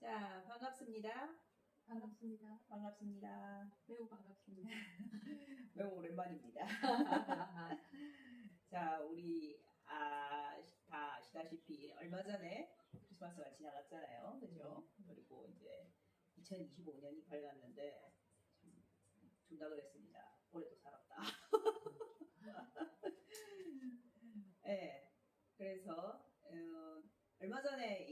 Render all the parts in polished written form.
자, 반갑습니다. 반갑습니다. 반갑습니다. 매우 반갑습니다. 매우 오랜만입니다. 자, 우리 다 아시다시피 얼마 전에 크리스마스가 지나갔잖아요. 그죠? 그리고 이제 2025년이 밝았는데 참 둘 다 그랬습니다. 올해도 살았다. 네, 그래서 얼마 전에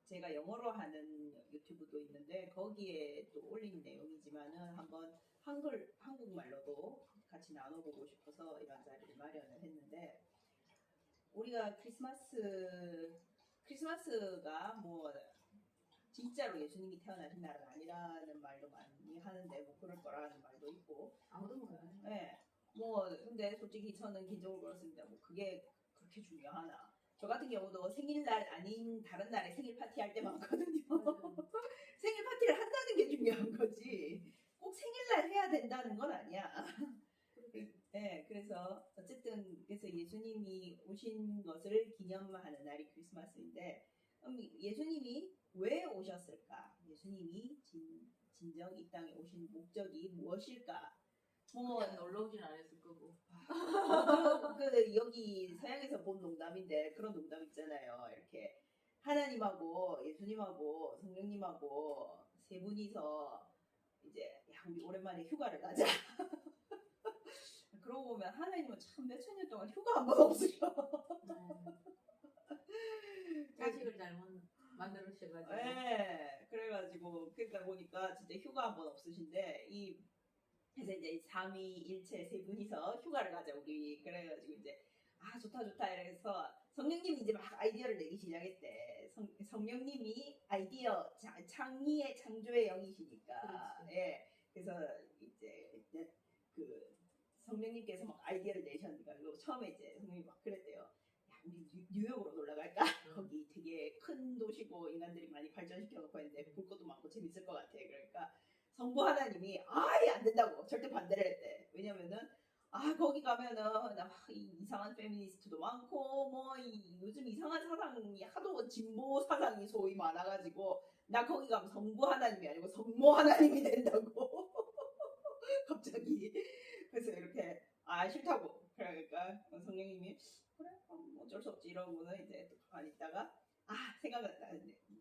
제가 영어로 하는 유튜브도 있는데 거기에 또 올린 내용이지만은 한번 한국말로도 같이 나눠보고 싶어서 이런 자리를 마련을 했는데 우리가 크리스마스가 뭐 진짜로 예수님이 태어나신 날은 아니라는 말도 많이 하는데 뭐 그럴 거라는 말도 있고 아무도 몰라요. 네, 뭐 근데 솔직히 저는 개인적으로 그렇습니다. 뭐 그게 그렇게 중요하나? 저 같은 경우도 생일날 아닌 다른 날에 생일 파티 할 때 많거든요. 생일 파티를 한다는 게 중요한 거지. 꼭 생일날 해야 된다는 건 아니야. 네, 그래서 어쨌든 그래서 예수님이 오신 것을 기념하는 날이 크리스마스인데 예수님이 왜 오셨을까? 예수님이 진정 이 땅에 오신 목적이 무엇일까? 그냥 놀러 오진 않았을 거고. 여기 서양에서 본 농담인데 그런 농담 있잖아요. 이렇게 하나님하고 예수님하고 성령님하고 세 분이서 이제 야 우리 오랜만에 휴가를 가자. 그러고 보면 하나님은 참 몇천 년 동안 휴가 한 번 없으셔. 자식을 잘못 만들으셔가지고. 네, 그래가지고 그러다 보니까 진짜 휴가 한 번 없으신데 그래서 이제 삼위일체 세 분이서 휴가를 가자 우리 그래가지고 이제 좋다 이래서 성령님이 이제 막 아이디어를 내기 시작했대. 성령님이 아이디어 창의의 창조의 영이시니까 예 그래서 이제 그 성령님께서 막 아이디어를 내셨으니까 그리고 처음에 이제 성령님이 막 그랬대요. 야 우리 뉴욕으로 놀러 갈까? 거기 되게 큰 도시고 인간들이 많이 발전시켜놓고 있는데 볼 것도 많고 재밌을 것 같아. 그러니까 성부 하나님이 아예 안 된다고 절대 반대를 했대. 왜냐면은 거기 가면은 이상한 페미니스트도 많고 뭐 요즘 이상한 사상이 하도 진보 사상이 소위 많아가지고 나 거기 가면 성부 하나님이 아니고 성모 하나님이 된다고 갑자기 그래서 이렇게 싫다고 그러니까 성령님이 그래 그럼 어쩔 수 없지 이러고는 이제 또 가만히 있다가 생각났다.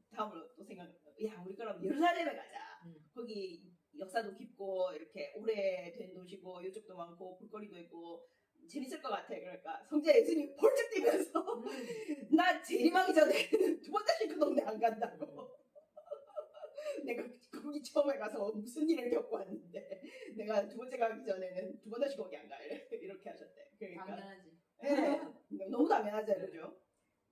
다음으로 또 생각났다. 야 우리 그럼 예루살렘에 가자. 거기 역사도 깊고 이렇게 오래된 도시고 유적도 많고 볼거리도 있고 재밌을 것 같아. 그러니까 성자 예수님이 벌쩍 뛰면서 나 재림하기 전에 두 번 다시 그 동네 안 간다고. 내가 거기 처음에 가서 무슨 일을 겪고 왔는데 내가 두 번째 가기 전에는 두 번 다시 거기 안 가. 이렇게 하셨대. 그러니까 당연하지. 네, 너무 당연하죠, 그죠?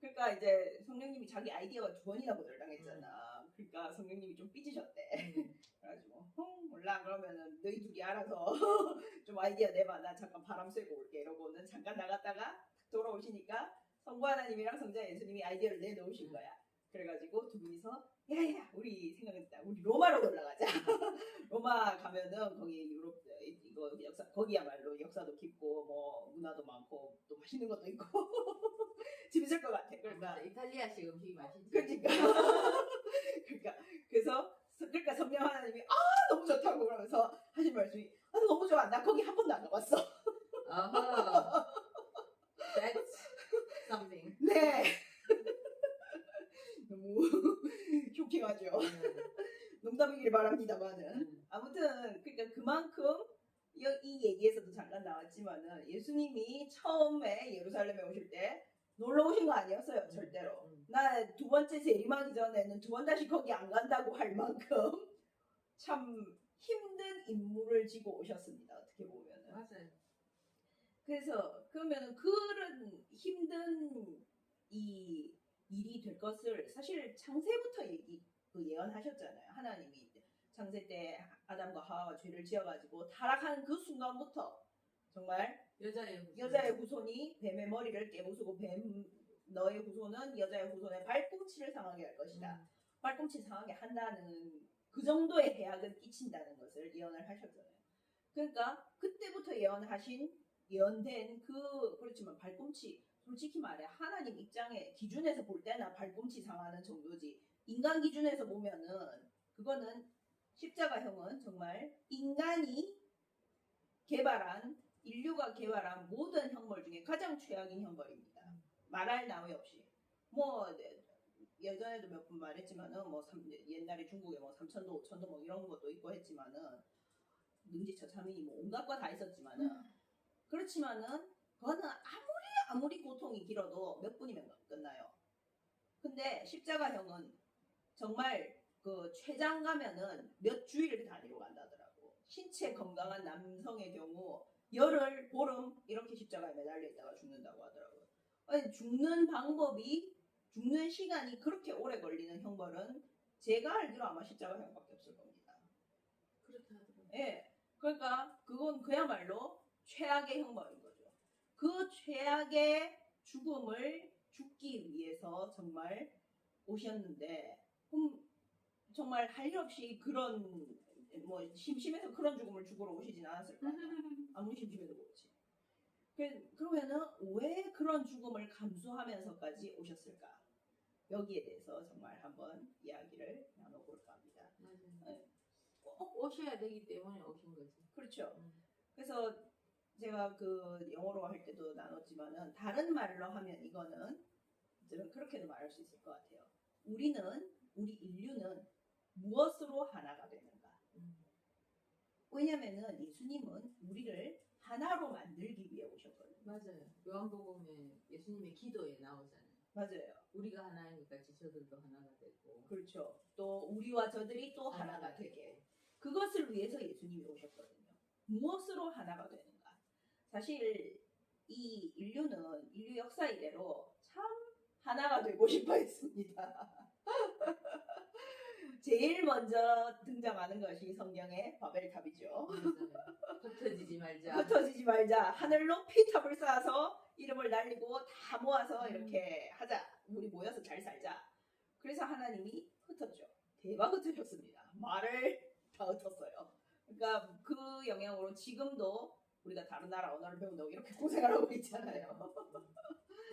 그러니까 이제 성령님이 자기 아이디어가 두 번이나 거절당했잖아. 그러니까 성령님이 좀 삐지셨대. 그래가지고 몰라 그러면은 너희 둘이 알아서 좀 아이디어 내봐. 나 잠깐 바람 쐬고 올게. 이러고는 잠깐 나갔다가 돌아오시니까 성부 하나님이랑 성자 예수님이 아이디어를 내놓으신 거야. 그래가지고 두 분이서 야야 우리 생각했다. 우리 로마로 올라가자. 로마 가면은 거기 유럽 이거 역사 거기야말로 역사도 깊고 뭐 문화도 많고 또 맛있는 것도 있고 재밌을 것 같아. 그러니까 이탈리아식 음식이 맛있지. 그래서 성령 하나님이 너무 좋다고 그러면서 하신 말씀이 너무 좋아. 나 거기 한 번도 안 가봤어. That's something. 네. 너무 쇼킹하죠. 농담이길 바랍니다만은 아무튼 그러니까 그만큼 이 얘기에서도 잠깐 나왔지만은 예수님이 처음에 예루살렘에 오실 때 놀러 오신 거 아니었어요. 절대로. 나 두 번째 재림하기 전에는 두 번 다시 거기 안 간다고 할 만큼 참 힘든 임무를 지고 오셨습니다. 어떻게 보면은. 맞아요. 그래서 그러면은 그런 힘든 이 일이 될 것을 사실 창세부터 예언하셨잖아요. 하나님이 창세 때 아담과 하와가 죄를 지어가지고 타락하는 그 순간부터 정말 여자의 후손이 뱀의 머리를 깨부수고 너의 후손은 여자의 후손의 발꿈치를 상하게 할 것이다. 발꿈치 상하게 한다는 그 정도의 해악을 끼친다는 것을 예언을 하셨잖아요. 그러니까 그때부터 예언된 그렇지만 발꿈치 솔직히 말해 하나님 입장에 기준에서 볼 때나 발꿈치 상하는 정도지 인간 기준에서 보면은 그거는 십자가형은 정말 인류가 개발한 모든 형벌 중에 가장 최악인 형벌입니다. 말할 나위 없이. 뭐 예전에도 몇 번 말했지만은 뭐 옛날에 중국에 뭐 3천도 5천도 뭐 이런 것도 있고 했지만은 능지처참이니 뭐 온갖 거 다 있었지만은 그렇지만은 그거는 아무리 고통이 길어도 몇 분이면 끝나요. 근데 십자가형은 정말 그 췌장 가면은 몇 주일 단위로 간다더라고. 신체 건강한 남성의 경우 열흘, 보름 이렇게 십자가에 매달려 있다가 죽는다고 하더라고요. 아니, 죽는 시간이 그렇게 오래 걸리는 형벌은 제가 알기로 아마 십자가형밖에 없을 겁니다. 그렇다 하더라고요. 예, 그러니까 그건 그야말로 최악의 형벌인 거죠. 그 최악의 죽음을 죽기 위해서 정말 오셨는데 정말 할 일 없이 그런 뭐 심심해서 그런 죽음을 죽으러 오시진 않았을 거 아니야. 아무리 심심해도 그렇지. 그러면은 왜 그런 죽음을 감수하면서까지 오셨을까? 여기에 대해서 정말 한번 이야기를 나눠볼까 합니다. 맞아요. 꼭 오셔야 되기 때문에 오신 거지. 그렇죠. 그래서 제가 그 영어로 할 때도 나눴지만은 다른 말로 하면 이거는 저는 그렇게도 말할 수 있을 것 같아요. 우리 인류는 무엇으로 하나가 되는가? 왜냐면은 예수님은 우리를 하나로 만들기 위해 오셨거든요. 맞아요. 요한복음에 예수님의 기도에 나오잖아요. 맞아요. 우리가 하나이니까 저들도 하나가 되고. 그렇죠. 또 우리와 저들이 또 하나가 되게. 그것을 위해서 예수님이 오셨거든요. 무엇으로 하나가 되는가? 사실 이 인류 역사 이래로 참 하나가 되고 싶어 했습니다. 제일 먼저 등장하는 것이 성경의 바벨탑이죠. 흩어지지 말자. 흩어지지 말자. 하늘로 피탑을 쌓아서 이름을 날리고 다 모아서 이렇게 하자. 우리 모여서 잘 살자. 그래서 하나님이 흩었죠. 대박 흩으셨습니다. 말을 다 흩었어요. 그러니까 그 영향으로 지금도 우리가 다른 나라 언어를 배운다고 이렇게 고생을 하고 있잖아요.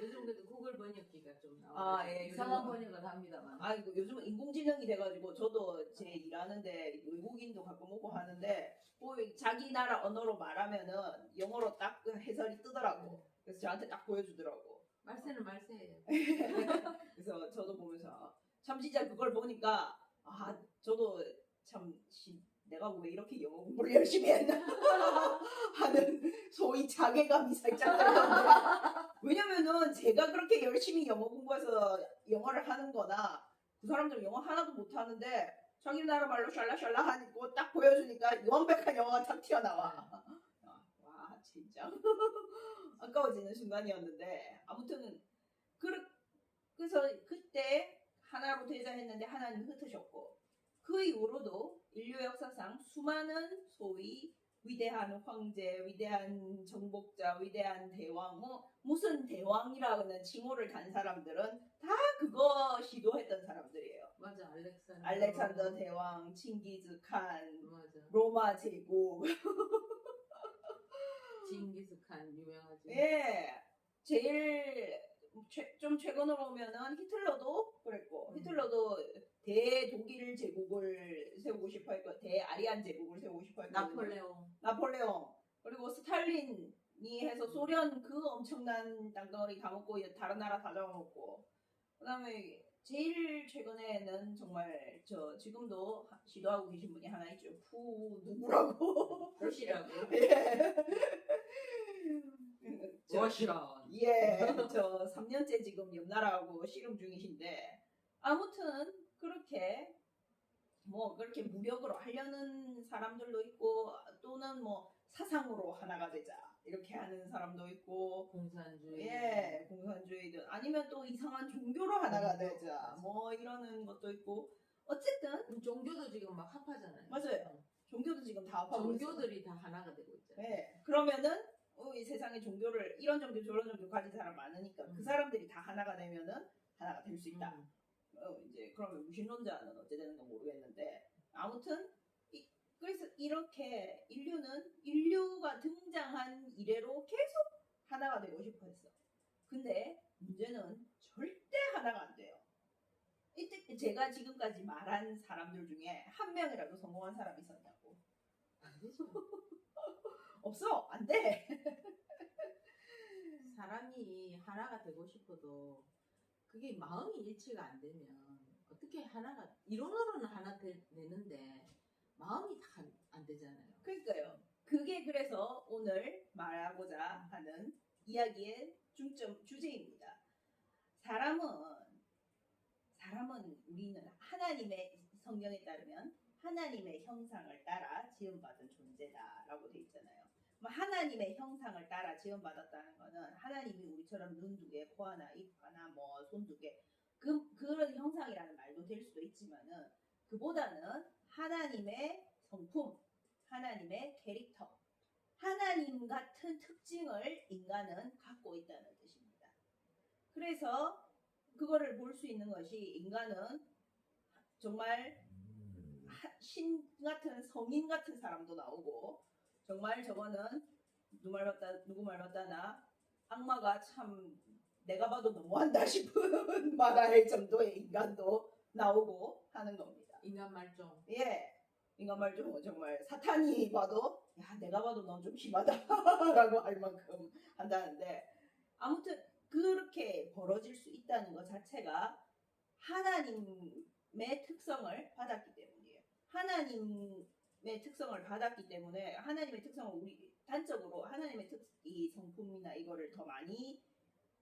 요즘 그래도 구글 번역기가 좀 나와요. 예, 이상한 번역을 합니다만. 요즘은 인공지능이 돼가지고 저도 제 일하는데 외국인도 가끔 오고 하는데 뭐 자기 나라 언어로 말하면은 영어로 딱 해설이 뜨더라고. 그래서 저한테 딱 보여주더라고. 말세는 말세예요. 그래서 저도 보면서 참 진짜 그걸 보니까 저도 참 내가 왜 이렇게 영어 공부를 열심히 했나 하는 소위 자괴감이 살짝 들었는데 왜냐면은 제가 그렇게 열심히 영어 공부해서 영어를 하는 거나 그 사람들은 영어 하나도 못 하는데 자기 나라 말로 샬라샬라 하고 딱 보여주니까 완벽한 영어가 탁 튀어나와. 와 진짜 아까워지는 순간이었는데 아무튼 그래서 그때 하나로 되자 했는데 하나님 흩으셨고 그 이후로도 인류 역사상 수많은 소위 위대한 황제, 위대한 정복자, 위대한 대왕, 무슨 대왕이라는 칭호를 단 사람들은 다 그거 시도했던 사람들이에요. 맞아, 알렉산더 대왕, 칭기즈 칸, 맞아. 로마 제국. 징기스칸 유명하죠. 예, 제일 좀 최근으로 오면은 히틀러도 그랬고 히틀러도 대독일 제국을 세우고 싶어 했고 대아리안 제국을 세우고 싶어 했고 나폴레옹 그리고 스탈린이 해서 소련 그 엄청난 땅덩어리 다 먹고 다른 나라 다 잡아먹고 그다음에 제일 최근에는 정말 지금도 시도하고 계신 분이 하나 있죠. 누구라고? 러시아고. 예. 러시아. 예, 저 3년째 지금 옆나라하고 씨름 중이신데 아무튼 그렇게 그렇게 무력으로 하려는 사람들도 있고 또는 사상으로 하나가 되자 이렇게 하는 사람도 있고 공산주의. 예, 공산주의든 아니면 또 이상한 종교로 하나가 되자 이러는 것도 있고 어쨌든 종교도 지금 막 합하잖아요. 맞아요. 종교도 지금 다 합하고 종교들이 있어요. 다 하나가 되고 있잖아요. 네, 그러면은 이 세상에 종교를 이런 종교 저런 종교 가진 사람 많으니까 그 사람들이 다 하나가 되면은 하나가 될 수 있다. 이제 그러면 무신론자는 어찌 되는가 모르겠는데 아무튼 그래서 이렇게 인류가 등장한 이래로 계속 하나가 되고 싶어 했어. 근데 문제는 절대 하나가 안 돼요. 제가 지금까지 말한 사람들 중에 한 명이라도 성공한 사람이 있었냐고. 아니죠. 없어. 안 돼. 사람이 하나가 되고 싶어도 그게 마음이 일치가 안 되면 어떻게 하나가 이론으로는 하나 되는데 마음이 다 안 되잖아요. 그러니까요. 그게 그래서 오늘 말하고자 하는 이야기의 주제입니다. 사람은 우리는 하나님의 성경에 따르면 하나님의 형상을 따라 지음받은 존재다라고 돼 있잖아요. 하나님의 형상을 따라 지음받았다는 거는 하나님이 우리처럼 눈 두 개, 코 하나, 입 하나, 뭐 손 두 개, 그런 형상이라는 말도 될 수도 있지만은 그보다는 하나님의 성품, 하나님의 캐릭터, 하나님 같은 특징을 인간은 갖고 있다는 뜻입니다. 그래서 그거를 볼 수 있는 것이 인간은 정말 신 같은 성인 같은 사람도 나오고 정말 저거는 누구 말 맞다나 악마가 참 내가 봐도 너무한다 싶은 말할 정도의 인간도 나오고 하는 겁니다. 인간 말종. 예, 인간 말종 정말 사탄이 봐도 야 내가 봐도 넌 좀 심하다라고 할 만큼 한다는데 아무튼 그렇게 벌어질 수 있다는 것 자체가 하나님의 특성을 받았기 때문이에요. 하나님의 특성을 받았기 때문에 하나님의 특성을 우리 단적으로 하나님의 이 성품이나 이거를 더 많이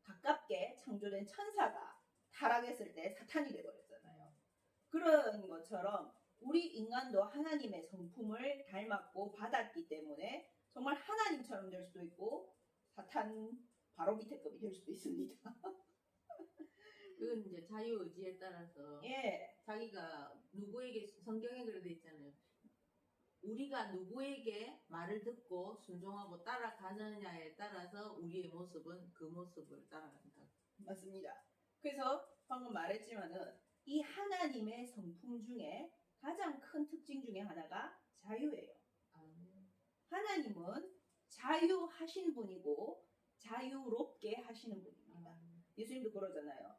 가깝게 창조된 천사가 타락했을 때 사탄이 돼버렸잖아요. 그런 것처럼 우리 인간도 하나님의 성품을 닮았고 받았기 때문에 정말 하나님처럼 될 수도 있고 사탄 바로 밑에 급이 될 수도 있습니다. 그건 이제 자유의지에 따라서 예. 자기가 누구에게 성경에 그래도 있잖아요. 우리가 누구에게 말을 듣고 순종하고 따라가느냐에 따라서 우리의 모습은 그 모습을 따라간다. 맞습니다. 그래서 방금 말했지만은 이 하나님의 성품 중에 가장 큰 특징 중에 하나가 자유예요. 하나님은 자유하신 분이고 자유롭게 하시는 분입니다. 예수님도 그러잖아요.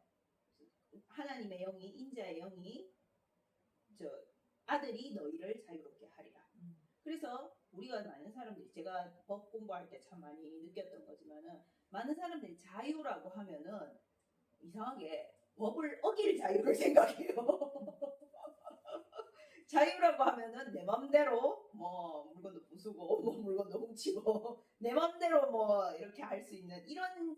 하나님의 영이 인자의 영이 아들이 너희를 자유롭게 하리라. 그래서 우리가 많은 사람들이 제가 법 공부할 때 참 많이 느꼈던 거지만은 많은 사람들이 자유라고 하면은 이상하게 법을 어길 자유를 생각해요. 자유라고 하면은 내 맘대로 뭐 물건도 부수고 뭐 물건도 훔치고 내 맘대로 뭐 이렇게 할 수 있는 이런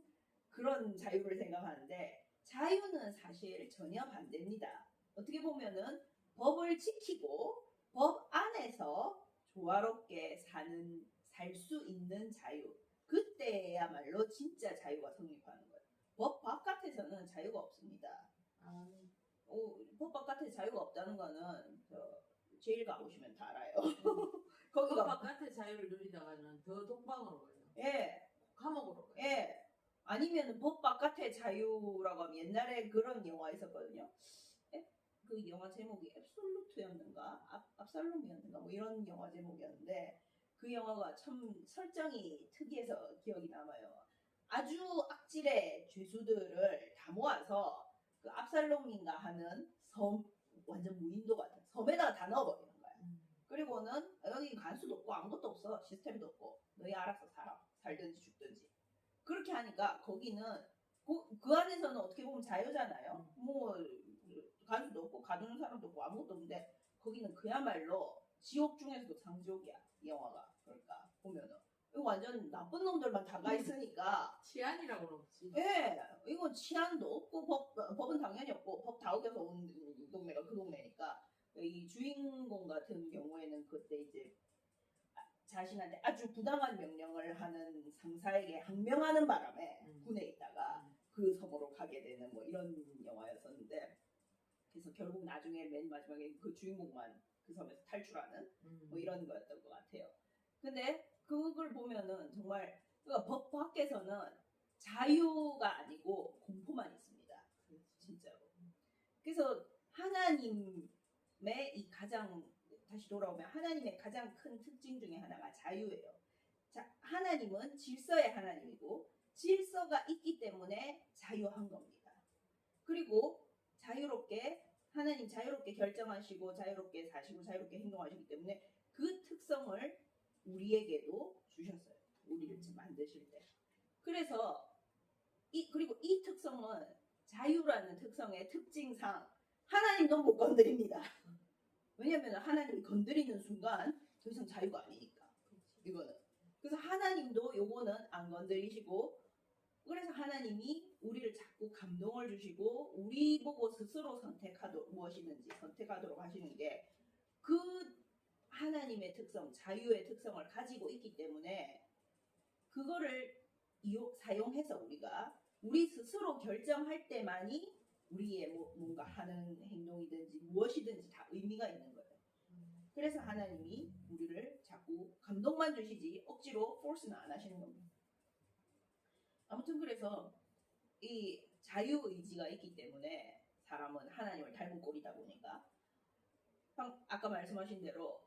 그런 자유를 생각하는데 자유는 사실 전혀 반대입니다. 어떻게 보면은 법을 지키고 법 안에서 조화롭게 살 수 있는 자유. 그때야말로 진짜 자유가 성립하는 거예요. 법 바깥에서는 자유가 없습니다. 법 바깥에 자유가 없다는 거는 제일 가보시면 다 알아요. 거기가 바깥의 자유를 누리다가는 더 독방으로 가요. 예. 감옥으로 가요. 예. 아니면 법 바깥의 자유라고 하면 옛날에 그런 영화 있었거든요. 그 영화 제목이 앱솔루트였는가? 압살롬이었는가? 뭐 이런 영화 제목이었는데 그 영화가 참 설정이 특이해서 기억이 남아요. 아주 악질의 죄수들을 다 모아서 그 압살롬인가 하는 섬, 완전 무인도 같은 섬에다가 다 넣어버리는 거야. 그리고는 여기 간수도 없고 아무것도 없어. 시스템도 없고 너희 알아서 살든지 죽든지. 그렇게 하니까 거기는 그 안에서는 어떻게 보면 자유잖아요. 뭐 간수도 없고 가두는 사람도 없고 아무것도 없는데 거기는 그야말로 지옥 중에서도 상지옥이야. 이 영화가. 그러니까 보면은 이거 완전 나쁜 놈들만 다 가 있으니까 치안이라고는 없지. 예, 이건 치안도 없고 법은 당연히 없고 법 다 어겨서 온 동네가 그 동네니까 이 주인공 같은 경우에는 그때 이제 자신한테 아주 부당한 명령을 하는 상사에게 항명하는 바람에 군에 있다가 그 섬으로 가게 되는 뭐 이런 영화였었는데 그래서 결국 나중에 맨 마지막에 그 주인공만 그 섬에서 탈출하는 뭐 이런 거였던 것 같아요. 근데 그걸 보면은 정말 그러니까 법 밖에서는 자유가 아니고 공포만 있습니다. 진짜로. 그래서 하나님의 이 가장 다시 돌아오면 하나님의 가장 큰 특징 중에 하나가 자유예요. 자, 하나님은 질서의 하나님이고 질서가 있기 때문에 자유한 겁니다. 그리고 자유롭게 하나님 자유롭게 결정하시고 자유롭게 사시고 자유롭게 행동하시기 때문에 그 특성을 우리에게도 주셨어요. 우리를 만드실 때. 그래서 그리고 이 특성은 자유라는 특성의 특징상 하나님도 못 건드립니다. 왜냐하면 하나님이 건드리는 순간 더 이상 자유가 아니니까. 이거는. 그래서 하나님도 요거는 안 건드리시고, 그래서 하나님이 우리를 자꾸 감동을 주시고 우리 보고 스스로 무엇이든지 선택하도록 하시는 게 그 하나님의 특성, 자유의 특성을 가지고 있기 때문에 그거를 사용해서 우리가 우리 스스로 결정할 때만이 우리의 뭔가 하는 행동이든지 무엇이든지 다 의미가 있는 거예요. 그래서 하나님이 우리를 자꾸 감동만 주시지 억지로 포스는 안 하시는 겁니다. 아무튼 그래서 이 자유의지가 있기 때문에 사람은 하나님을 닮은 꼴이다 보니까 아까 말씀하신 대로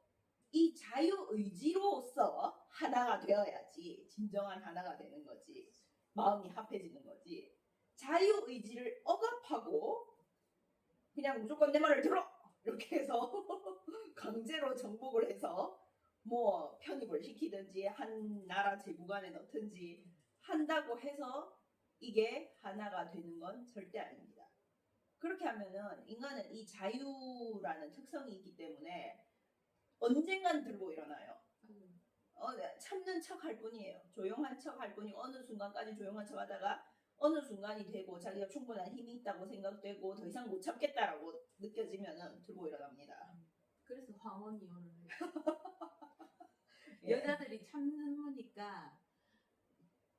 이 자유의지로서 하나가 되어야지 진정한 하나가 되는 거지. 마음이 합해지는 거지. 자유의지를 억압하고 그냥 무조건 내 말을 들어! 이렇게 해서 강제로 정복을 해서 뭐 편입을 시키든지 한 나라 제국안에 넣든지 한다고 해서 이게 하나가 되는 건 절대 아닙니다. 그렇게 하면은 인간은 이 자유라는 특성이 있기 때문에 언젠간 들고 일어나요. 참는 척 할 뿐이에요. 조용한 척 할 뿐이고 어느 순간까지 조용한 척 하다가 어느 순간이 되고 자기가 충분한 힘이 있다고 생각되고 더 이상 못 참겠다라고 느껴지면은 들고 일어납니다. 그래서 황혼 이혼을 해요. 예. 여자들이 참는니까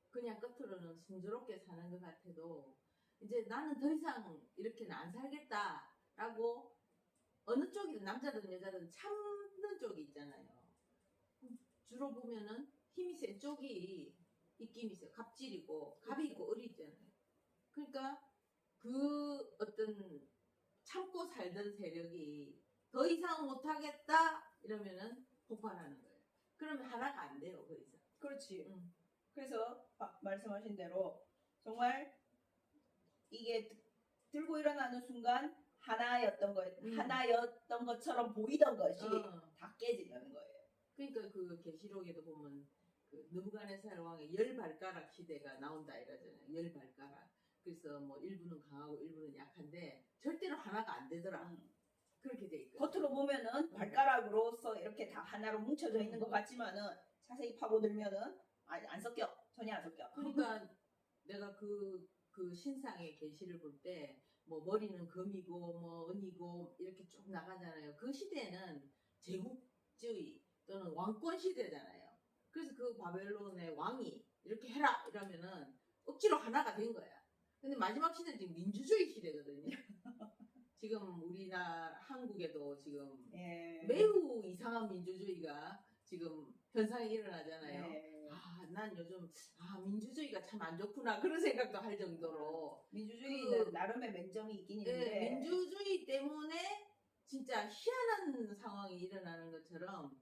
그냥 끝으로는 순조롭게 사는 것 같아도 이제 나는 더 이상 이렇게는 안 살겠다라고 어느 쪽이든 남자든 여자든 참는 쪽이 있잖아요. 주로 보면은 힘이 센 쪽이 있긴 있어요. 갑질이고 갑이 있고 을이 있잖아요. 그러니까 그 어떤 참고 살던 세력이 더 이상 못하겠다 이러면은 폭발하는 거예요. 그러면 하나가 안 돼요. 그 이상. 그렇지. 그래서 말씀하신 대로 정말 이게 들고 일어나는 순간 하나였던 것처럼 보이던 것이 다 깨지는 거예요. 그러니까 그 계시록에도 보면 그 느부갓네살 왕의 10발가락 시대가 나온다 이러잖아요. 10발가락. 그래서 뭐 일부는 강하고 일부는 약한데 절대로 하나가 안 되더라. 그렇게 돼 있거든요. 겉으로 보면은 발가락으로서 이렇게 다 하나로 뭉쳐져 있는 것 같지만은 자세히 파고들면은 안 섞여. 전혀 안 섞여. 그러니까 내가 그 신상의 계시를 볼 때 뭐 머리는 금이고 뭐 은이고 이렇게 쭉 나가잖아요. 그 시대는 제국주의 또는 왕권 시대잖아요. 그래서 그 바벨론의 왕이 이렇게 해라 이러면은 억지로 하나가 된 거야. 근데 마지막 시대는 지금 민주주의 시대거든요. 지금 우리나라 한국에도 지금 매우 이상한 민주주의가 지금 현상이 일어나잖아요. 난 요즘 민주주의가 참 안 좋구나 그런 생각도 할 정도로 민주주의는 나름의 맹점이 있긴 있는데 민주주의 때문에 진짜 희한한 상황이 일어나는 것처럼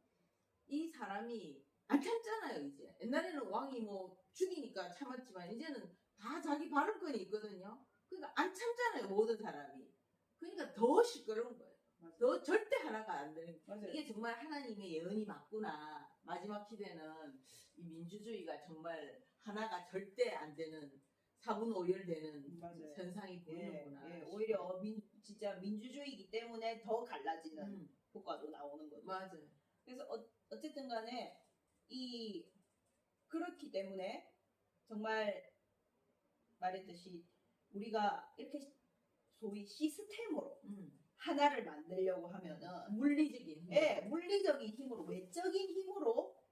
이 사람이 안 참잖아요. 이제 옛날에는 왕이 뭐 죽이니까 참았지만 이제는 다 자기 발언권이 있거든요. 그러니까 안 참잖아요. 모든 사람이. 그러니까 더 시끄러운 거예요. 맞아요. 더 절대 하나가 안 되는. 맞아요. 이게 정말 하나님의 예언이 맞구나. 마지막 시대는 이 민주주의가 정말 하나가 절대 안 되는 사분오열되는 현상이 보이는구나. 오히려 진짜 민주주의이기 때문에 더 갈라지는 효과도 나오는 거죠. 맞아요. 그래서 어쨌든 간에 그렇기 때문에 정말 말했듯이 우리가 이렇게 소위 시스템으로 하나를 만들려고 하면은 물리적인 힘. 물리적인 힘으로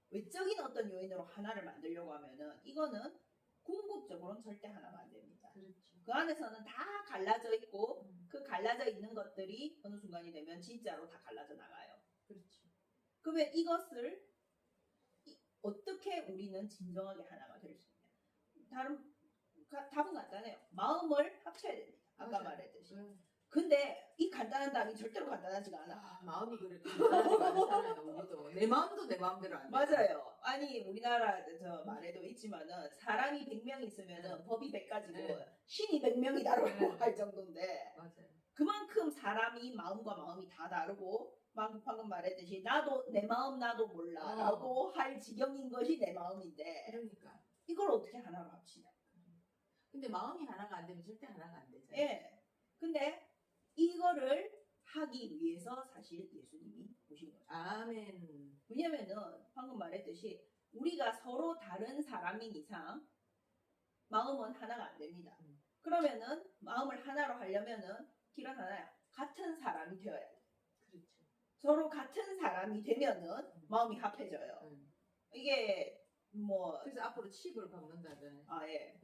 외적인 어떤 요인으로 하나를 만들려고 하면은 이거는 궁극적으로는 절대 하나가 안 됩니다. 그렇죠. 그 안에서는 다 갈라져 있고 그 갈라져 있는 것들이 어느 순간이 되면 진짜로 다 갈라져 나가요. 그렇죠. 그러면 이것을 어떻게 우리는 진정하게 하나가 될 수 있냐? 답은 간단해요. 마음을 합쳐야 됩니다. 아까 말했듯이. 근데 이 간단한 답이 절대로 간단하지가 않아. 마음이 그래 간단하지가 않잖아요. 우리도 내 마음도 내 마음대로 안 돼. 맞아요. 아니 우리나라 저 말에도 있지만은 사람이 100명 있으면은 법이 100가지고 신이 100명이다라고 할 정도인데 맞아요. 그만큼 그만큼 사람이 마음과 마음이 다 다르고 방금 말했듯이 나도 내 마음 나도 몰라라고 할 지경인 것이 내 마음인데 그러니까. 이걸 어떻게 하나로 합치냐. 근데 마음이 하나가 안 되면 절대 하나가 안 되잖아요. 예. 근데 이거를 하기 위해서 사실 예수님이 오신 거죠. 아멘. 왜냐면은 방금 말했듯이 우리가 서로 다른 사람인 이상 마음은 하나가 안 됩니다. 그러면은 마음을 하나로 하려면은 길 하나야. 같은 사람이 되어야 돼. 그렇죠. 서로 같은 사람이 되면은 마음이 합해져요. 이게 뭐 그래서 앞으로 칩을 박는다잖아요. 아 예.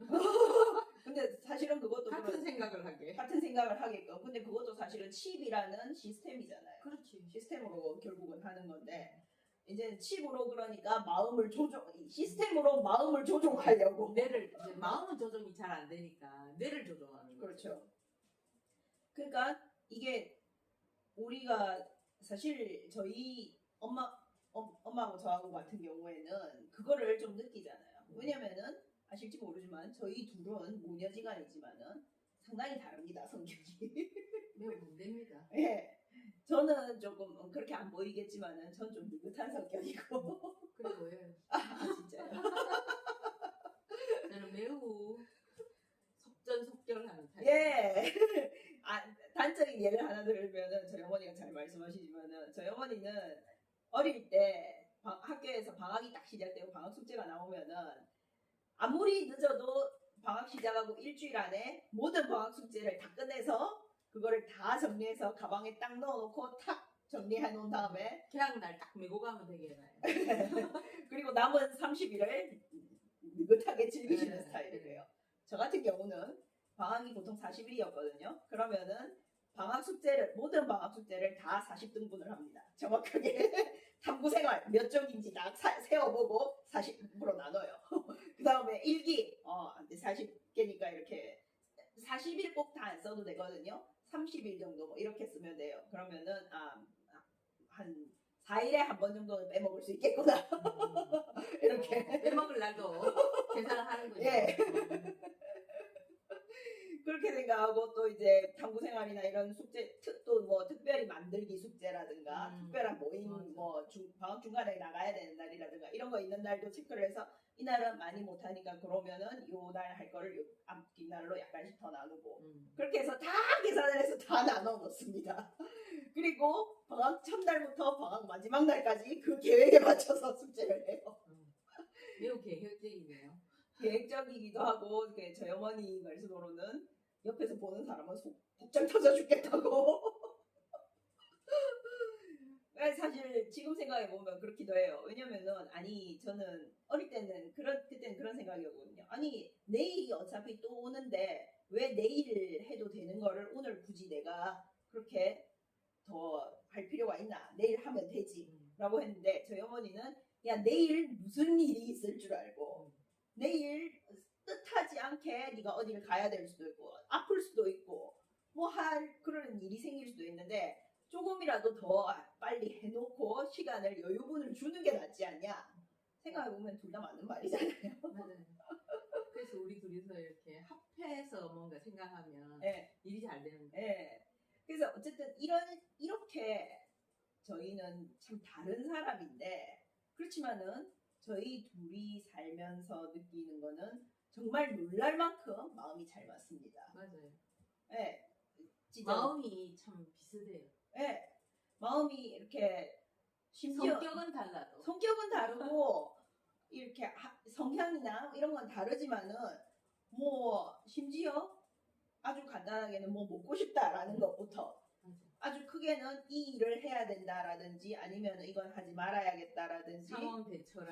근데 사실은 그것도 같은 생각을 하게. 같은 생각을 하게끔. 근데 그것도 사실은 칩이라는 시스템이잖아요. 그렇지. 시스템으로 결국은 하는 건데 이제 칩으로 그러니까 마음을 시스템으로 마음을 조종하려고. 뇌를 이제 마음은 조정이 잘 안 되니까 뇌를 조정하는 거죠. 그렇죠. 그러니까 이게 우리가 사실 저희 엄마하고 저하고 같은 경우에는 그거를 좀 느끼잖아요. 왜냐면은 아실지 모르지만 저희 둘은 모녀지간이지만은 상당히 다릅니다, 성격이. 매우 반대입니다. 예. 저는 조금 그렇게 안 보이겠지만은 전 좀 느긋한 성격이고. 그래 보여요. 아 진짜요? 저는 매우 속전속결하는 타입. 예. 아, 단적인 예를 하나 들면은 저희 어머니가 잘 말씀하시지만은 저희 어머니는 어릴 때 학교에서 방학이 딱 시작되고 방학 숙제가 나오면은 아무리 늦어도 방학 시작하고 일주일 안에 모든 방학 숙제를 다 끝내서 그거를 다 정리해서 가방에 딱 넣어놓고 탁 정리해 놓은 다음에 개학날 딱 메고 가면 되겠나요? 그리고 남은 30일을 느긋하게 즐기시는 네. 스타일이에요. 저 같은 경우는 방학이 보통 40일이었거든요. 그러면은 모든 방학 숙제를 다 40등분을 합니다. 정확하게 탐구생활 몇 쪽인지 다 세어보고 40으로 나눠요. 그 다음에 일기 40개니까 이렇게 40일 꼭 다 안 써도 되거든요. 30일 정도 뭐 이렇게 쓰면 돼요. 그러면은 한 4일에 한 번 정도는 빼먹을 수 있겠구나. 이렇게 빼먹을 날도 계산을 하는군요. 예. 그렇게 생각하고 또 이제 탐구 생활이나 이런 숙제 또 뭐 특별히 만들기 숙제라든가 특별한 모임 뭐 방학 중간에 나가야 되는 날이라든가 이런 거 있는 날도 체크를 해서 이 날은 많이 못하니까 그러면은 요 날 할 거를 앞뒤 날로 약간씩 더 나누고 그렇게 해서 다 계산을 해서 다 나눠 놓습니다. 그리고 방학 첫날부터 방학 마지막 날까지 그 계획에 맞춰서 숙제를 해요. 매우 계획적이네요. 계획적이기도 하고 저희 어머니 말씀으로는 옆에서 보는 사람은 복장 터져 죽겠다고. 사실 지금 생각해 보면 그렇기도 해요. 왜냐면은 저는 어릴 때는 그때는 그런 생각이었거든요. 내일이 어차피 또 오는데 왜 내일 해도 되는 거를 오늘 굳이 내가 그렇게 더 할 필요가 있나? 내일 하면 되지라고 했는데 저희 어머니는 야 내일 무슨 일이 있을 줄 알고 내일 뜻하지 않게 네가 어디를 가야 될 수도 있고 아플 수도 있고 뭐 할 그런 일이 생길 수도 있는데 조금이라도 더 빨리 해놓고 시간을 여유분을 주는 게 낫지 않냐 생각해보면 둘 다 맞는 말이잖아요. 맞아요. 그래서 우리 둘이서 이렇게 합해서 뭔가 생각하면 네. 일이 잘 되는 거예요. 네. 그래서 어쨌든 이렇게 저희는 참 다른 사람인데 그렇지만은 저희 둘이 살면서 느끼는 거는 정말 놀랄 만큼 마음이 잘 맞습니다. 맞아요. 네. 진짜. 마음이 참 비슷해요. 네. 마음이 이렇게 심지어 성격은 다르고 이렇게 성향이나 이런 건 다르지만은 뭐 심지어 아주 간단하게는 뭐 먹고 싶다라는 것부터 아주 크게는 이 일을 해야 된다라든지 아니면 이건 하지 말아야겠다라든지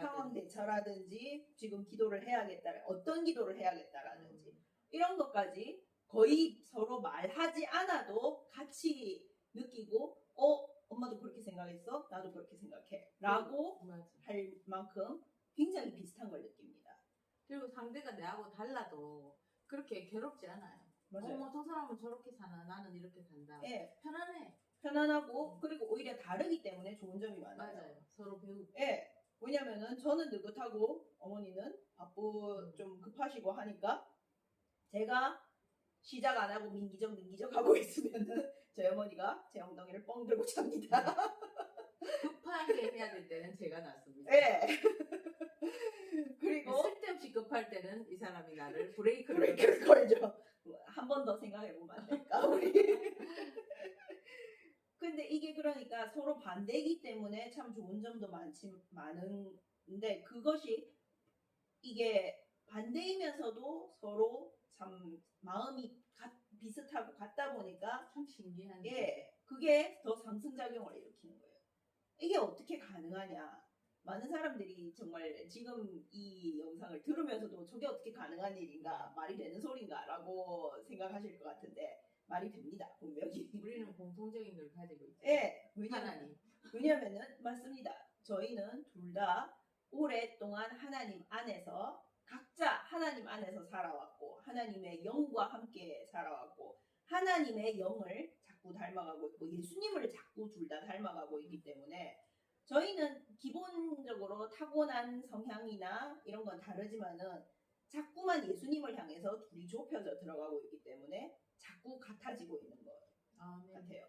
상황 대처라든지 지금 기도를 해야겠다 어떤 기도를 해야겠다라든지 이런 것까지 거의 서로 말하지 않아도 같이 느끼고 엄마도 그렇게 생각했어 나도 그렇게 생각해 라고 할 만큼 굉장히 비슷한 걸 느낍니다. 그리고 상대가 내하고 달라도 그렇게 괴롭지 않아요. 맞아요. 저 사람은 저렇게 사나 나는 이렇게 산다. 네. 편안하고 그리고 오히려 다르기 때문에 좋은 점이 많아요. 맞아요. 서로 배우고. 네. 왜냐면은 저는 느긋하고 어머니는 좀 급하시고 하니까 제가 시작 안 하고 민기적 하고 있으면은 저희 어머니가 제 엉덩이를 뻥 들고 잡니다. 급하게 해야 될 때는 제가 낫습니다. 네. 그리고 쓸데없이 급할 때는 이 사람이 나를 브레이크를 브레이크를 걸죠. 한 번 더 생각해보면 안 될까 우리. 근데 이게 그러니까 서로 반대이기 때문에 참 좋은 점도 많은데 그것이 이게 반대이면서도 서로 참 마음이 비슷하고 같다 보니까 참 신기한 예, 그게 더 상승작용을 일으키는 거예요. 이게 어떻게 가능하냐. 많은 사람들이 정말 지금 이 영상을 들으면서도 저게 어떻게 가능한 일인가, 말이 되는 소린가 라고 생각하실 것 같은데 말이 됩니다. 분명히. 우리는 공통적인 걸 가지고 있죠. 예, 왜냐면은 맞습니다. 저희는 둘 다 오랫동안 하나님 안에서 각자 하나님 안에서 살아왔고 하나님의 영과 함께 살아왔고 하나님의 영을 자꾸 닮아가고 있고 예수님을 자꾸 둘 다 닮아가고 있기 때문에 저희는 기본적으로 타고난 성향이나 이런 건 다르지만은 자꾸만 예수님을 향해서 둘이 좁혀져 들어가고 있기 때문에 자꾸 같아지고 있는 것 같아요.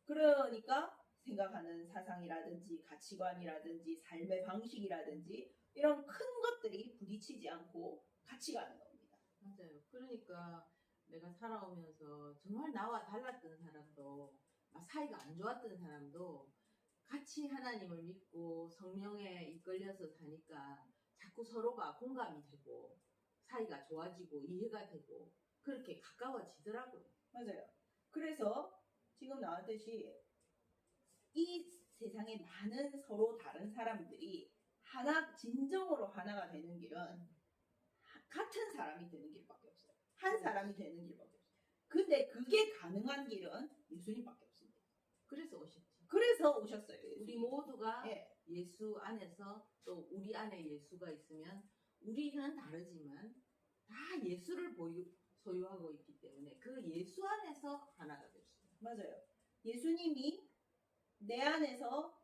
그러니까 생각하는 사상이라든지 가치관이라든지 삶의 방식이라든지 이런 큰 것들이 부딪히지 않고 같이 가는 겁니다. 맞아요. 그러니까 내가 살아오면서 정말 나와 달랐던 사람도 사이가 안 좋았던 사람도 같이 하나님을 믿고 성령에 이끌려서 사니까 자꾸 서로가 공감이 되고 사이가 좋아지고 이해가 되고 그렇게 가까워지더라고요. 맞아요. 그래서 지금 나왔듯이 이 세상에 많은 서로 다른 사람들이 진정으로 하나가 되는 길은 같은 사람이 되는 길밖에 없어요. 한 사람이 되는 길밖에 없어요. 근데 그게 가능한 길은 예수님밖에 없습니다. 그래서 오셨지. 그래서 오셨어요. 예수님. 우리 모두가 예. 예수 안에서 또 우리 안에 예수가 있으면 우리는 다르지만 다 예수를 소유하고 있기 때문에 그 예수 안에서 하나가 됐습니다. 맞아요. 예수님이 내 안에서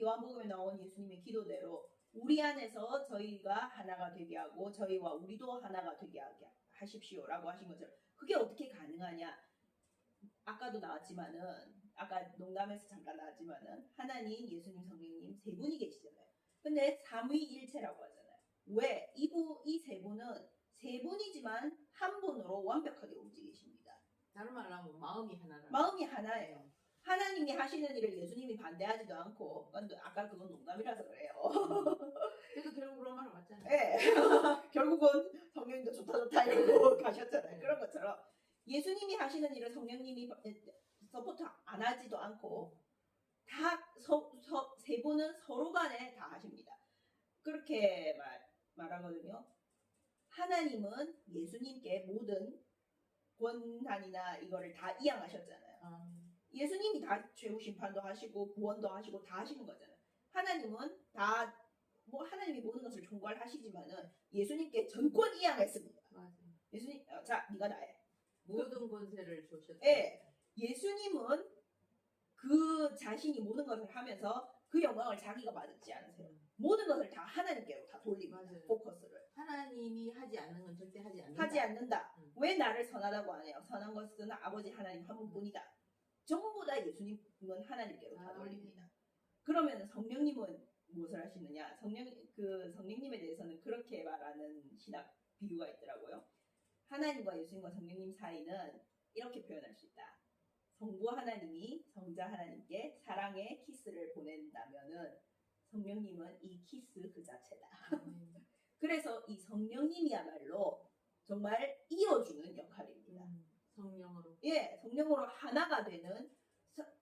요한복음에 나온 예수님의 기도대로 우리 안에서 저희가 하나가 되게 하고 저희와 우리도 하나가 되게 하십시오라고 하신 것처럼 그게 어떻게 가능하냐. 아까도 나왔지만은 아까 농담에서 잠깐 나왔지만은 하나님, 예수님, 성령님 세 분이 계시잖아요. 근데 삼위일체라고 하잖아요. 왜? 이 세 분은 세 분이지만 한 분으로 완벽하게 움직이십니다. 다른 말로 하면 마음이 하나라. 마음이 하나예요. 하나님이 하시는 일을 예수님이 반대하지도 않고 아까 그건 농담이라서 그래요. 그래서 결국 그런 말을 맞잖아요. 네. 결국은 성령님도 좋다 이러고 가셨잖아요. 그런 것처럼 예수님이 하시는 일을 성령님이 서포트 안 하지도 않고 다 세 분은 서로 간에 다 하십니다. 그렇게 말하거든요. 하나님은 예수님께 모든 권한이나 이거를 다 이양하셨잖아요. 예수님이 다 죄우 심판도 하시고 구원도 하시고 다 하시는 거잖아요. 하나님은 하나님이 모든 것을 총괄하시지만은 예수님께 전권 이양했습니다. 맞아요. 예수님, 자, 네가 나해. 모든 권세를 주셨어요. 네, 예수님은 그 자신이 모든 것을 하면서 그 영광을 자기가 받지 않으세요. 모든 것을 다 하나님께로 다 돌립니다. 맞아요. 포커스를. 하나님이 하지 않는 건 절대 하지 않는다. 하지 않는다. 왜 나를 선하다고 하네요. 선한 것은 아버지 하나님 한 분뿐이다. 전부 다 예수님은 하나님께로 다 돌립니다. 그러면 성령님은 무엇을 하시느냐? 성령님에 대해서는 그렇게 말하는 신학 비유가 있더라고요. 하나님과 예수님과 성령님 사이는 이렇게 표현할 수 있다. 성부 하나님이 성자 하나님께 사랑의 키스를 보낸다면은 성령님은 이 키스 그 자체다. 그래서 이 성령님이야말로 정말 이어주는 역할입니다. 성령으로. 예, 성령으로 하나가 되는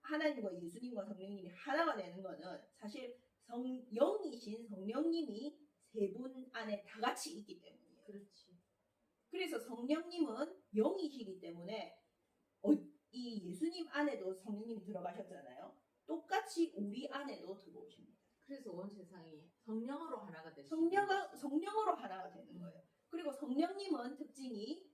하나님과 예수님과 성령님이 하나가 되는 거는 사실 영이신 성령님이 세 분 안에 다 같이 있기 때문이에요. 그렇지. 그래서 성령님은 영이시기 때문에 이 예수님 안에도 성령님이 들어가셨잖아요. 똑같이 우리 안에도 들어오십니다. 그래서 온 세상이 성령으로 하나가 되십니다. 성령으로 하나가 되는 거예요. 그리고 성령님은 특징이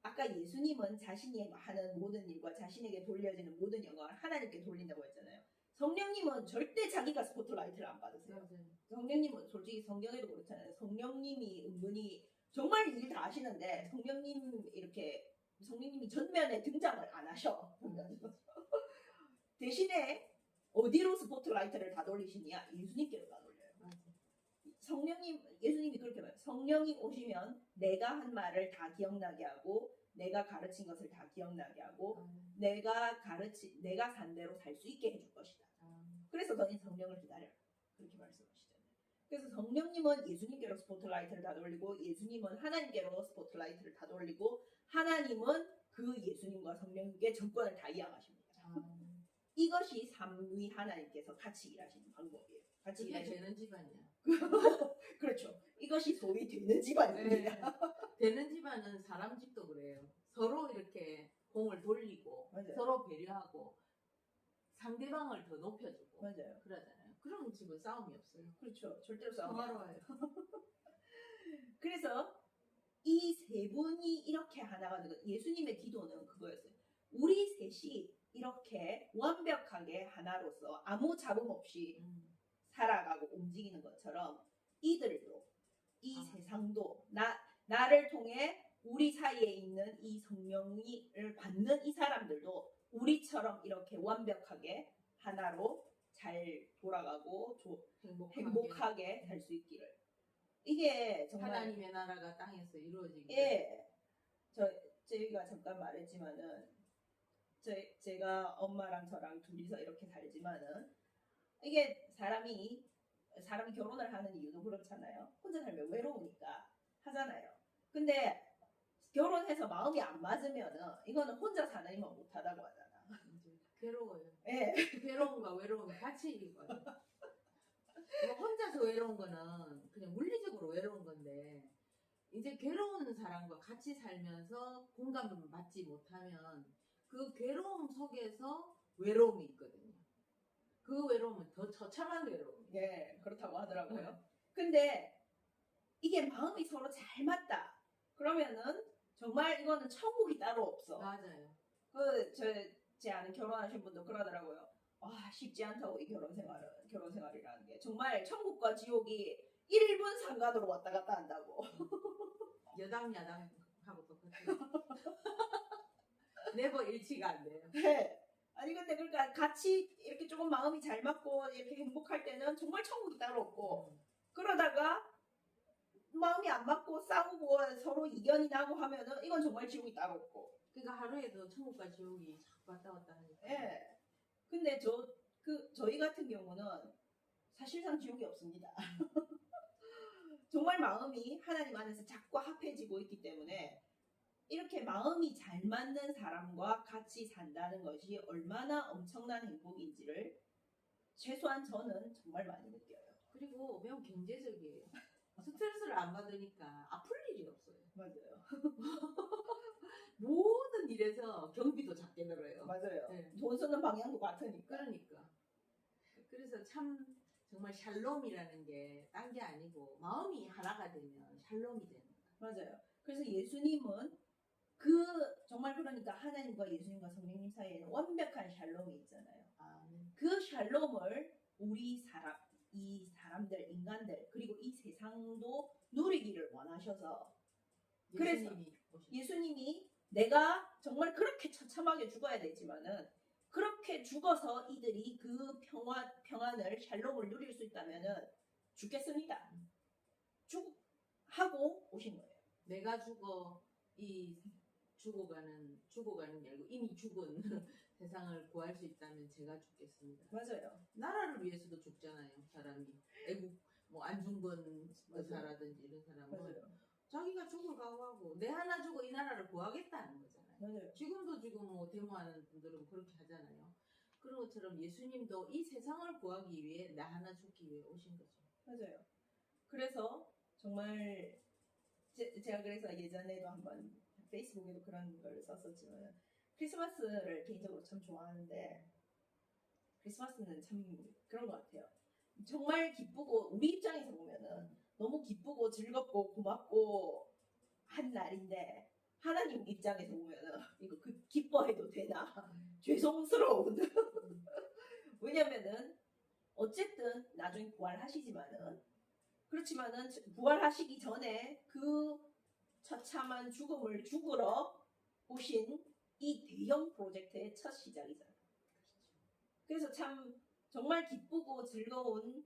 아까 예수님은 자신이 하는 모든 일과 자신에게 돌려지는 모든 영광을 하나님께 돌린다고 했잖아요. 성령님은 절대 자기가 스포트라이트를 안 받으세요. 맞아요. 성령님은 솔직히 성경에도 그렇잖아요. 성령님이 은근히 정말 일 다 하시는데 성령님 이렇게 성령님이 전면에 등장을 안 하셔. 대신에 어디로 스포트라이트를 다 돌리시냐? 예수님께로 다 돌려요. 예수님이 그렇게 말해요. 성령이 오시면 내가 한 말을 다 기억나게 하고 내가 가르친 것을 다 기억나게 하고 내가 산 대로 살 수 있게 해줄 것이다. 그래서 너희 성령을 기다려. 그렇게 말씀하시잖아요. 그래서 성령님은 예수님께로 스포트라이트를 다 돌리고 예수님은 하나님께로 스포트라이트를 다 돌리고 하나님은 그 예수님과 성령님께 정권을 다 이양하십니다. 이것이 삼위 하나님께서 같이 일하시는 방법이에요. 같이 그게 일하시는 되는 집안이야. 그렇죠. 이것이 소위 되는 집안입니다. 네. 되는 집안은 사람 집도 그래요. 서로 이렇게 공을 돌리고 맞아요. 서로 배려하고 상대방을 더 높여주고 맞아요. 그러잖아요. 그런 집은 싸움이 없어요. 그렇죠. 절대로 싸움이 안 평화로워요. 그래서 이 세 분이 이렇게 하나가 되고 예수님의 기도는 그거였어요. 우리 셋이 이렇게 완벽하게 하나로서 아무 잡음 없이 살아가고 움직이는 것처럼 이들도 이 세상도 나를 통해 우리 사이에 있는 이 성령을 받는 이 사람들도 우리처럼 이렇게 완벽하게 하나로 잘 돌아가고 행복하게 살 수 있기를. 이게 정말 하나님의 나라가 땅에서 이루어지기. 예. 저희가 잠깐 말했지만은 제가 엄마랑 저랑 둘이서 이렇게 살지만은 이게 사람이 결혼을 하는 이유도 그렇잖아요. 혼자 살면 외로우니까 하잖아요. 근데 결혼해서 마음이 안 맞으면은 이거는 혼자 사는 이만 못하다고 하잖아. 괴로워요. 예. 괴로움과 외로움이 같이 있거든요. 혼자서 외로운 거는 그냥 물리적으로 외로운 건데 이제 괴로운 사람과 같이 살면서 공감을 받지 못하면 그 괴로움 속에서 외로움이 있거든요. 그 외로움은 더 처참한 외로움. 예, 그렇다고 하더라고요. 근데 이게 마음이 서로 잘 맞다. 그러면은 정말 이거는 천국이 따로 없어. 맞아요. 제 아는 결혼하신 분도 그러더라고요. 와, 쉽지 않다고 이 결혼 생활이라는 게 정말 천국과 지옥이 1분 상관으로 왔다 갔다 한다고. 여당야당하고 똑같아요. 네버 일치가 안 돼요. 네. 아니 근데 그러니까 같이 이렇게 조금 마음이 잘 맞고 이렇게 행복할 때는 정말 천국이 따로 없고 그러다가 마음이 안 맞고 싸우고 서로 이견이 나고 하면은 이건 정말 지옥이 따로 없고. 그러니까 하루에도 천국과 지옥이 자꾸 왔다 갔다 하니까. 예. 근데 저희 같은 경우는 사실상 지옥이 없습니다. 정말 마음이 하나님 안에서 자꾸 합해지고 있기 때문에 이렇게 마음이 잘 맞는 사람과 같이 산다는 것이 얼마나 엄청난 행복인지를 최소한 저는 정말 많이 느껴요. 그리고 매우 경제적이에요. 스트레스를 안 받으니까 아플 일이 없어요. 맞아요. 모든 일에서 경비도 작게 들어요. 맞아요. 네. 돈 쓰는 방향도 같으니까. 그러니까. 그래서 참 정말 샬롬이라는 게 딴 게 아니고 마음이 하나가 되면 샬롬이 되는 거예요. 맞아요. 그래서 예수님은 정말 그러니까 하나님과 예수님과 성령님 사이에는 완벽한 샬롬이 있잖아요. 그 샬롬을 이 사람들, 인간들 그리고 이 세상도 누리기를 원하셔서 그래서 예수님이 내가 정말 그렇게 처참하게 죽어야 되지만은 그렇게 죽어서 이들이 그 평안을 샬롬을 누릴 수 있다면은 죽겠습니다. 하고 오신 거예요. 내가 죽어가는 게 아니고 이미 죽은 세상을 구할 수 있다면 제가 죽겠습니다. 맞아요. 나라를 위해서도 죽잖아요. 사람이 애국 안중근 의사라든지 이런 사람은 맞아요. 자기가 죽을 각오하고 내 하나 주고 이 나라를 구하겠다는 거잖아요. 맞아요. 지금도 지금 데모하는 분들은 그렇게 하잖아요. 그런 것처럼 예수님도 이 세상을 구하기 위해 나 하나 죽기 위해 오신 거죠. 맞아요. 그래서 정말 제가 그래서 예전에도 한번 페이스북에도 그런 걸 썼었지만 크리스마스를 개인적으로 참 좋아하는데 크리스마스는 참 그런 것 같아요. 정말 기쁘고 우리 입장에서 보면은 너무 기쁘고 즐겁고 고맙고 한 날인데 하나님 입장에서 보면은 이거 기뻐해도 되나 죄송스러운. 왜냐면은 어쨌든 나중에 부활하시지만은 그렇지만은 부활하시기 전에 그 처참한 죽음을 죽으러 오신 이 대형 프로젝트의 첫 시작이잖아요. 그래서 참 정말 기쁘고 즐거운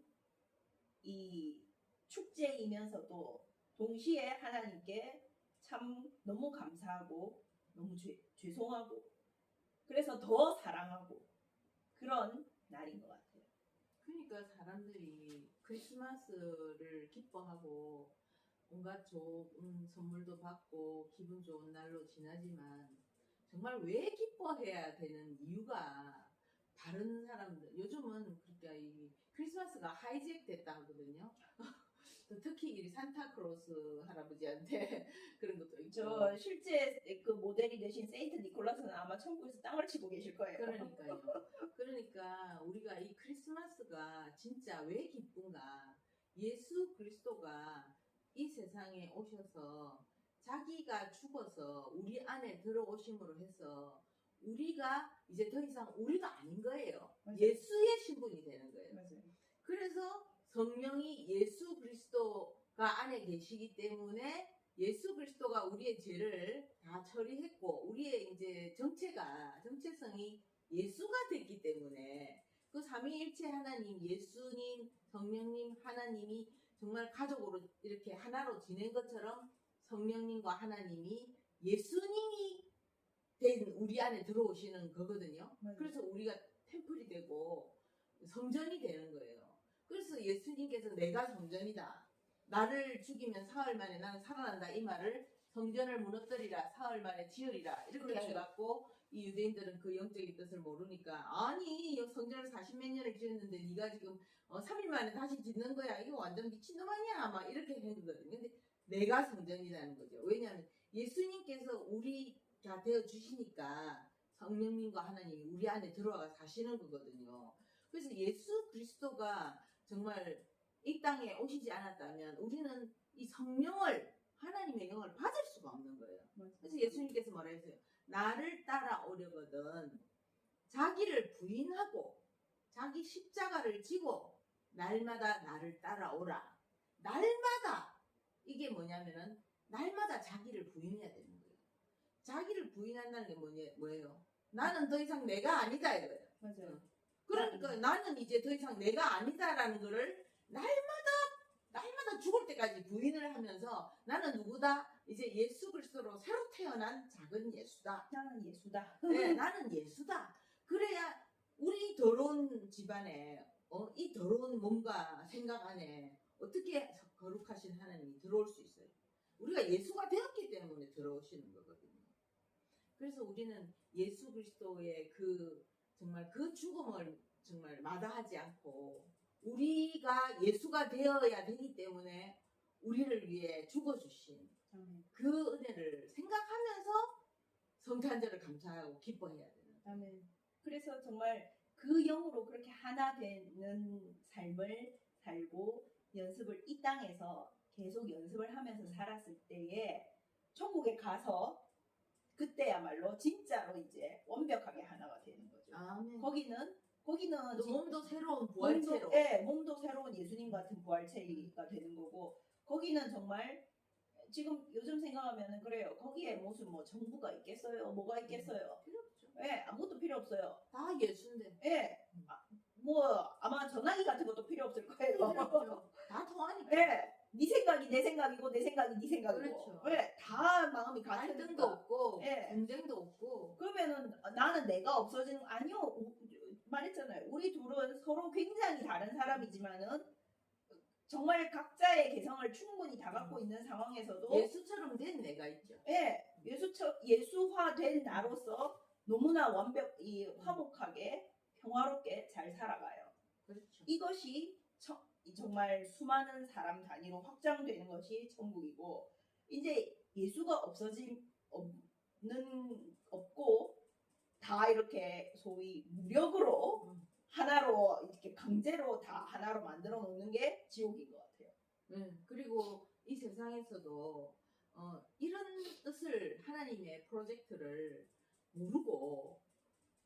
이 축제이면서도 동시에 하나님께 참 너무 감사하고 너무 죄송하고 그래서 더 사랑하고 그런 날인 것 같아요. 그러니까 사람들이 크리스마스를 기뻐하고 온갖 좋은 선물도 받고 기분 좋은 날로 지나지만 정말 왜 기뻐해야 되는 이유가 다른 사람들 요즘은 그러니까 이 크리스마스가 하이잭 됐다 하거든요. 특히 이 산타크로스 할아버지한테 그런 것도 있고. 저 실제 그 모델이 되신 세인트 니콜라스는 아마 천국에서 땅을 치고 계실 거예요. 그러니까요. 그러니까 우리가 이 크리스마스가 진짜 왜 기쁜가? 예수 그리스도가 이 세상에 오셔서 자기가 죽어서 우리 안에 들어오심으로 해서 우리가 이제 더 이상 우리가 아닌 거예요. 맞아요. 예수의 신분이 되는 거예요. 맞아요. 그래서 성령이 예수 그리스도가 안에 계시기 때문에 예수 그리스도가 우리의 죄를 다 처리했고 우리의 이제 정체성이 예수가 됐기 때문에 그 삼위일체 하나님, 예수님, 성령님, 하나님이 정말 가족으로 이렇게 하나로 지낸 것처럼 성령님과 하나님이 예수님이 된 우리 안에 들어오시는 거거든요. 맞아요. 그래서 우리가 템플이 되고 성전이 되는 거예요. 그래서 예수님께서 내가 성전이다. 나를 죽이면 사흘 만에 나는 살아난다. 이 말을 성전을 무너뜨리라 사흘 만에 지으리라 이렇게 그렇죠. 해갖고 이 유대인들은 그 영적인 뜻을 모르니까 아니 성전을 40몇 년을 지었는데 네가 지금 3일 만에 다시 짓는 거야. 이거 완전 미친놈 아니야. 막 이렇게 했거든요. 근데 내가 성전이라는 거죠. 왜냐하면 예수님께서 우리가 되어주시니까 성령님과 하나님이 우리 안에 들어와 사시는 거거든요. 그래서 예수 그리스도가 정말 이 땅에 오시지 않았다면 우리는 이 성령을 하나님의 영을 받을 수가 없는 거예요. 그래서 예수님께서 뭐라 했어요? 나를 따라오려거든 자기를 부인하고 자기 십자가를 지고 날마다 나를 따라오라. 날마다 이게 뭐냐면은 날마다 자기를 부인해야 되는 거예요. 자기를 부인한다는 게 뭐예요? 나는 더 이상 내가 아니다 이거예요. 맞아요. 그러니까 나는 이제 더 이상 내가 아니다라는 거를 날마다 죽을 때까지 부인을 하면서 나는 누구다? 이제 예수 그리스도로 새로 태어난 작은 예수다. 나는 예수다. 네, 나는 예수다. 그래야 우리 더러운 집안에 이 더러운 몸과 생각 안에 어떻게 거룩하신 하나님이 들어올 수 있어요? 우리가 예수가 되었기 때문에 들어오시는 거거든요. 그래서 우리는 예수 그리스도의 정말 그 죽음을 정말 마다하지 않고 우리가 예수가 되어야 되기 때문에 우리를 위해 죽어주신 그 은혜를 생각하면서 성탄절을 감사하고 기뻐해야 되는. 아멘. 그래서 정말 그 영으로 그렇게 하나 되는 삶을 살고 연습을 이 땅에서 계속 연습을 하면서 살았을 때에 천국에 가서 그때야말로 진짜로 이제 완벽하게 하나가 되는 거죠. 아멘. 거기는 몸도 새로운 부활체로. 몸도 새로운 예수님 같은 부활체가 되는 거고 거기는 정말 지금 요즘 생각하면은 그래요. 거기에 무슨 뭐 정부가 있겠어요? 뭐가 있겠어요? 필요 없죠. 아무것도 필요 없어요. 다 예수인데. 뭐 아마 전화기 같은 것도 필요 없을 거예요. 필요 없죠. 다 통하니까. 네 생각이 내 생각이고 내 생각이 네 생각이고. 그렇죠. 다 마음이 갈등도 같으니까. 없고 분쟁도 없고. 그러면은 나는 내가 없어지는 거 아니요. 말했잖아요. 우리 둘은 서로 굉장히 다른 사람이지만은 정말 각자의 개성을 충분히 다 갖고 있는 상황에서도 예수처럼 된 내가 있죠. 예수화된 나로서 너무나 화목하게 평화롭게 잘 살아가요. 그렇죠. 이것이 정말 수많은 사람 단위로 확장되는 것이 천국이고 이제 예수가 없고 다 이렇게 소위 무력으로 하나로 이렇게 강제로 다 하나로 만들어 놓는 게 지옥인 것 같아요. 그리고 이 세상에서도 이런 뜻을 하나님의 프로젝트를 모르고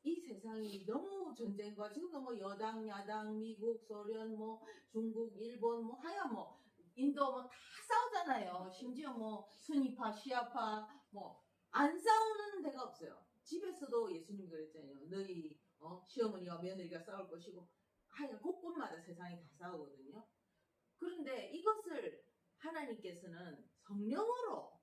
이 세상이 너무 전쟁과 지금도 뭐 여당, 야당, 미국, 소련, 뭐 중국, 일본, 뭐 하여 뭐 인도 뭐 다 싸우잖아요. 심지어 뭐 순위파, 시아파 뭐 안 싸우는 데가 없어요. 집에서도 예수님 그랬잖아요. 너희 시어머니와 며느리가 싸울 것이고 하여간 곳곳마다 세상이 다 싸우거든요. 그런데 이것을 하나님께서는 성령으로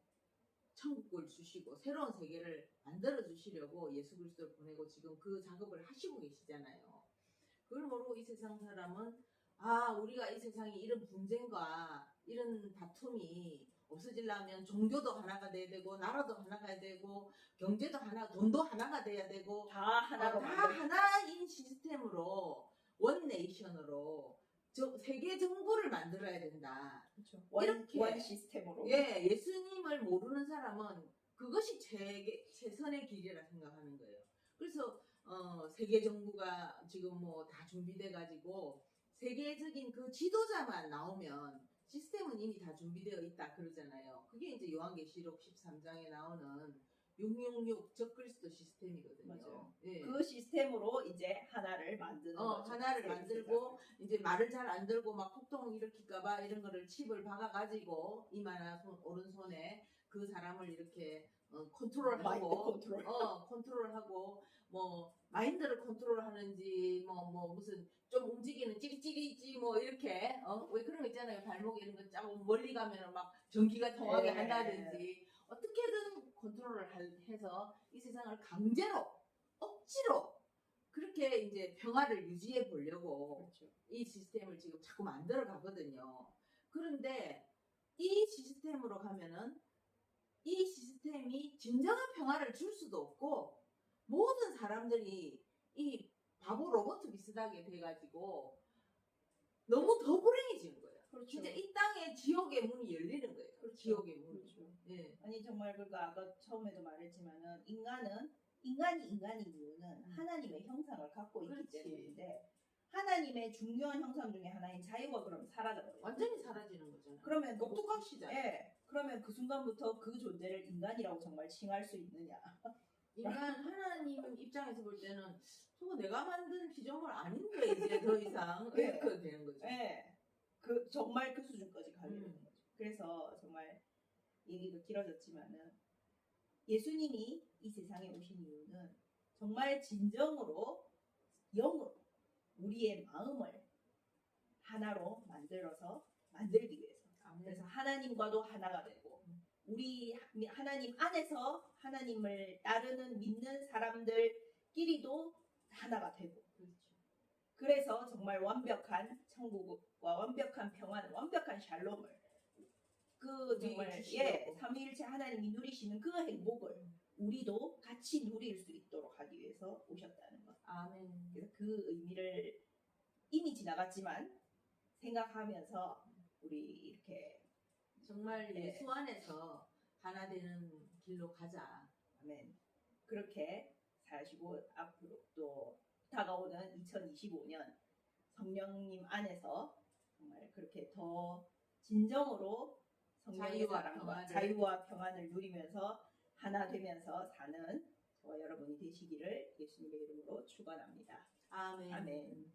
천국을 주시고 새로운 세계를 만들어 주시려고 예수 그리스도를 보내고 지금 그 작업을 하시고 계시잖아요. 그걸 모르고 이 세상 사람은 우리가 이 세상에 이런 분쟁과 이런 다툼이 없어지려면 종교도 하나가 돼야 되고 나라도 하나가 되고 경제도 하나, 돈도 하나가 돼야 되고 다 하나로 다 만들. 하나인 시스템으로 원 네이션으로 세계 정부를 만들어야 된다. 그렇죠. 이렇게. 원 시스템으로. 예, 예수님을 모르는 사람은 그것이 최선의 길이라 생각하는 거예요. 그래서 세계 정부가 지금 뭐 다 준비돼 가지고 세계적인 그 지도자만 나오면 시스템은 이미 다 준비되어 있다 그러잖아요. 그게 이제 요한계시록 13장에 나오는 666 적그리스도 시스템이거든요. 맞아요. 예. 그 시스템으로 이제 하나를 만드는 거죠. 하나를 만들고 이제 말을 잘 안 들고 막 폭동을 일으킬까봐 이런 거를 칩을 박아가지고 이마나 오른손에 그 사람을 이렇게 마인드 컨트롤하고 컨트롤. 컨트롤하고 뭐 마인드를 컨트롤하는지 뭐 무슨 좀 움직이는 찌릿찌릿지 뭐 이렇게 왜 그런 거 있잖아요. 발목에 이런 거 짜고 멀리 가면은 막 전기가 통하게 네. 한다든지 어떻게든 컨트롤을 해서 이 세상을 강제로 억지로 그렇게 이제 평화를 유지해 보려고 그렇죠. 이 시스템을 지금 자꾸 만들어 가거든요. 그런데 이 시스템으로 가면은 이 시스템이 진정한 평화를 줄 수도 없고 모든 사람들이 이 바보 로봇 비슷하게 돼가지고 너무 더 불행해지는 거예요. 그렇죠. 진짜 이 땅에 지옥의 문이 열리는 거예요. 그렇죠. 지옥의 문. 그렇죠. 예. 아니 정말 그러니까 아까 처음에도 말했지만은 인간이 인간인 이유는 하나님의 형상을 갖고 있기 그렇지. 때문인데 하나님의 중요한 형상 중에 하나인 자유가 그럼 사라져버려요. 완전히 사라지는 거잖아요. 그러면 똑똑하시잖아요. 예. 그러면 그 순간부터 그 존재를 인간이라고 정말 칭할 수 있느냐? 인간 하나님 입장에서 볼 때는 저거 내가 만든 피조물 아닌데 이제 더 이상 네. 이렇게 되는 거죠. 예. 정말 그 수준까지 가게 되는 거죠. 그래서 정말 얘기가 길어졌지만은 예수님이 이 세상에 오신 이유는 정말 진정으로 영으로 우리의 마음을 하나로 만들기 위해서. 그래서 하나님과도 하나가 되고 우리 하나님 안에서 하나님을 따르는 믿는 사람들끼리도 하나가 되고 그래서 정말 완벽한 천국과 완벽한 평안, 완벽한 샬롬을 그 정말 삼위일체 하나님이 누리시는 그 행복을 우리도 같이 누릴 수 있도록 하기 위해서 오셨다는 것. 아멘. 그래서 그 의미를 이미 지나갔지만 생각하면서 우리 이렇게 정말 예수 안에서 하나 되는 길로 가자. 아멘. 그렇게 사시고 앞으로 또 다가오는 2025년 성령님 안에서 정말 그렇게 더 진정으로 성령의 사랑과 자유와 평안을 누리면서 하나 되면서 사는 저와 여러분이 되시기를 예수님의 이름으로 축원합니다. 아멘. 아멘.